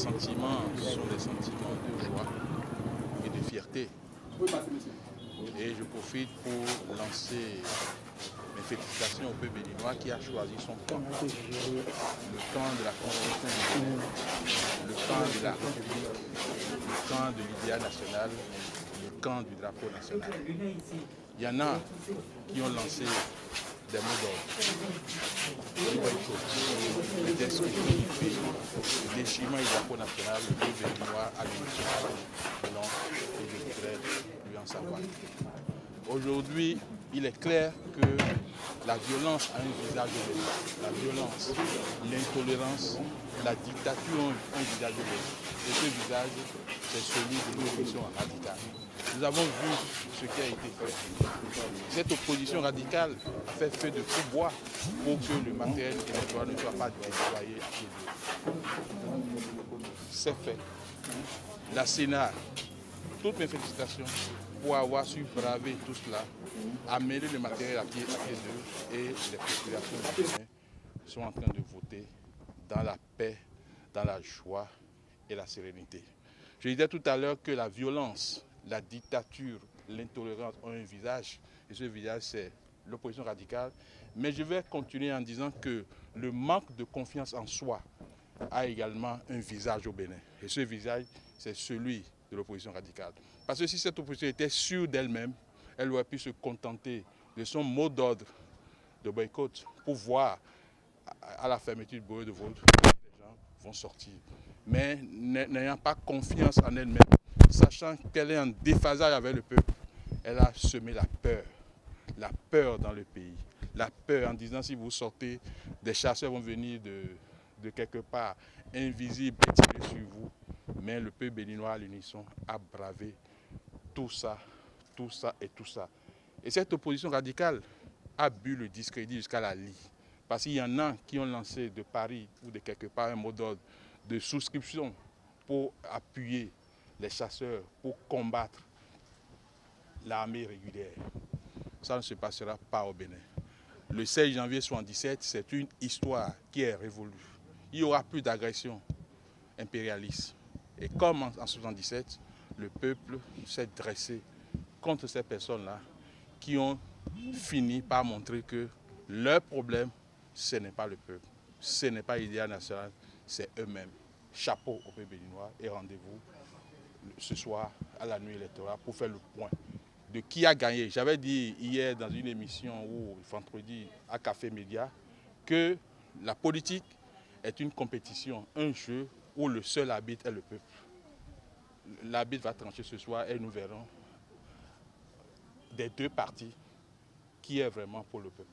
sentiments sont des sentiments de joie et de fierté. Et je profite pour lancer mes félicitations au peuple béninois qui a choisi son camp. Le camp de la Constitution, le camp de la République, le camp de l'idéal national, le camp du drapeau national. Il y en a qui ont lancé des mots d'ordre, le destruction du pays, le déchirement du drapeau national, le peuple béninois à l'unité, non, et je voudrais lui en savoir. Aujourd'hui, il est clair que la violence a un visage de l'État. La violence, l'intolérance, la dictature ont un visage de l'État. Et ce visage, c'est celui de l'opposition radicale. Nous avons vu ce qui a été fait. Cette opposition radicale a fait feu de tout bois pour que le matériel électoral ne soit pas déployé à pied d'œuvre. C'est fait. La Sénat, toutes mes félicitations pour avoir su braver tout cela, amener le matériel à pied d'œuvre et les populations sont en train de voter dans la paix, dans la joie et la sérénité. Je disais tout à l'heure que la violence, la dictature, l'intolérance ont un visage, et ce visage c'est l'opposition radicale. Mais je vais continuer en disant que le manque de confiance en soi a également un visage au Bénin. Et ce visage, c'est celui de l'opposition radicale. Parce que si cette opposition était sûre d'elle-même, elle aurait pu se contenter de son mot d'ordre de boycott pour voir à la fermeture du bureau de vote les gens vont sortir. Mais n'ayant pas confiance en elle-même, sachant qu'elle est en déphasage avec le peuple, elle a semé la peur dans le pays. La peur en disant si vous sortez, des chasseurs vont venir de quelque part invisibles et tirer sur vous. Mais le peuple béninois à l'unisson a bravé tout ça. Et cette opposition radicale a bu le discrédit jusqu'à la lie. Parce qu'il y en a qui ont lancé de Paris ou de quelque part un mot d'ordre de souscription pour appuyer les chasseurs, pour combattre l'armée régulière. Ça ne se passera pas au Bénin. Le 16 janvier 1977, c'est une histoire qui est révolue. Il n'y aura plus d'agression impérialiste. Et comme en 1977, le peuple s'est dressé contre ces personnes-là qui ont fini par montrer que leur problème, ce n'est pas le peuple, ce n'est pas l'idéal national, c'est eux-mêmes. Chapeau au peuple béninois et rendez-vous ce soir à la nuit électorale pour faire le point de qui a gagné. J'avais dit hier dans une émission ou vendredi à Café Média que la politique est une compétition, un jeu où le seul arbitre est le peuple. L'arbitre va trancher ce soir et nous verrons des deux parties qui est vraiment pour le peuple.